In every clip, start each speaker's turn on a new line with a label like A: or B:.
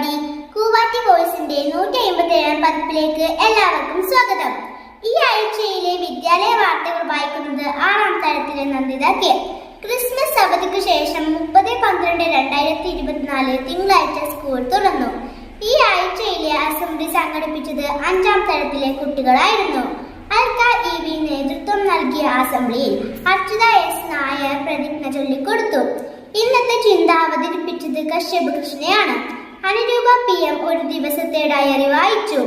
A: പരിപാടി കൂവാറ്റി വോയിസിന്റെ 157 പതിപ്പിലേക്ക് എല്ലാവർക്കും സ്വാഗതം. ഈ ആഴ്ചയിലെ വിദ്യാലയ വാർത്തകൾ വായിക്കുന്നത് 6ാം തരത്തിലെ നന്ദിത കെ. ക്രിസ്മസ് അവധിക്ക് ശേഷം 30/12/2024 തിങ്കളാഴ്ച സ്കൂൾ തുറന്നു. ഈ ആഴ്ചയിലെ അസംബ്ലി സംഘടിപ്പിച്ചത് 5ാം തരത്തിലെ കുട്ടികളായിരുന്നു. അൽക്ക EV നേതൃത്വം നൽകിയ അസംബ്ലിയിൽ അർച്ചിത S നായർ പ്രതിജ്ഞ ചൊല്ലിക്കൊടുത്തു. ഇന്നത്തെ ചിന്ത അവതരിപ്പിച്ചത് കശ്യപ് കൃഷ്ണയാണ്. അനുരൂപ PM ഒരു ദിവസത്തെ ഡയറി വായിച്ചു.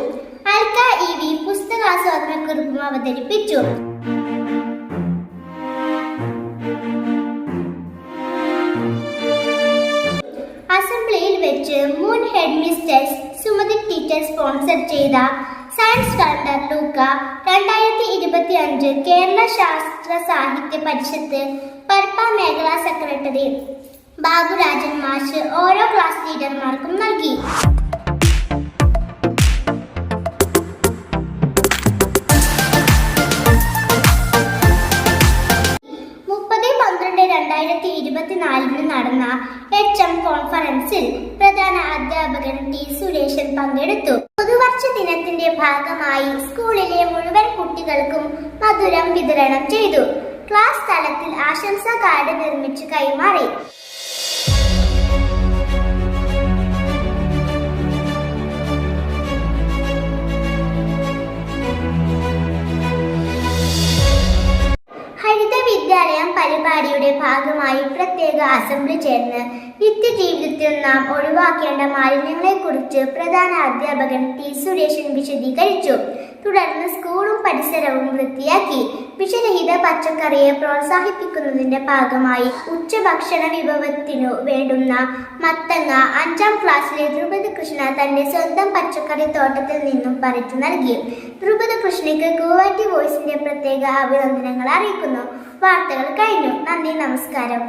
A: അൽക്ക EV പുസ്തകാസ്വാദനക്കുറിപ്പും അവതരിപ്പിച്ചു. അസംബ്ലിയിൽ വെച്ച് മുൻ head mistress Sumathi teacher sponsor ചെയ്ത സയൻസ് കലണ്ടർ ലൂക്ക 2025 കേരള ശാസ്ത്ര സാഹിത്യ പരിഷത്ത് പരപ്പ മേഖലാ സെക്രട്ടറി ബാബുരാജൻ മാഷ് ഓരോ ക്ലാസ് ലീഡർമാർക്കും നൽകി. നടന്ന HM കോൺഫറൻസിൽ പ്രധാന അധ്യാപകൻ T സുരേഷൻ പങ്കെടുത്തു. പുതുവർഷ ദിനത്തിന്റെ ഭാഗമായി സ്കൂളിലെ മുഴുവൻ കുട്ടികൾക്കും മധുരം വിതരണം ചെയ്തു. ക്ലാസ് തലത്തിൽ ആശംസാ കാർഡ് നിർമ്മിച്ചു കൈമാറി. വിദ്യാലയം പരിപാടിയുടെ ഭാഗമായി പ്രത്യേക അസംബ്ലി ചേർന്ന് നിത്യജീവിതത്തിൽ നാം ഒഴിവാക്കേണ്ട മാലിന്യങ്ങളെക്കുറിച്ച് പ്രധാന അധ്യാപകൻ T സുരേഷൻ വിശദീകരിച്ചു. തുടർന്ന് സ്കൂളും പരിസരവും വൃത്തിയാക്കി. വിഷരഹിത പച്ചക്കറിയെ പ്രോത്സാഹിപ്പിക്കുന്നതിന്റെ ഭാഗമായി ഉച്ചഭക്ഷണ വിഭവത്തിനു വേണ്ടുന്ന മത്തങ്ങ 5ാം ക്ലാസ്സിലെ ധ്രുപദ് കൃഷ്ണ തന്റെ സ്വന്തം പച്ചക്കറി തോട്ടത്തിൽ നിന്നും പറിച്ചു നൽകി. ധ്രുപദ് കൃഷ്ണയ്ക്ക് കൂവാറ്റി വോയിസിന്റെ പ്രത്യേക അഭിനന്ദനങ്ങൾ അറിയിക്കുന്നു. വാർത്തകൾ കഴിഞ്ഞു. നന്ദി, നമസ്കാരം.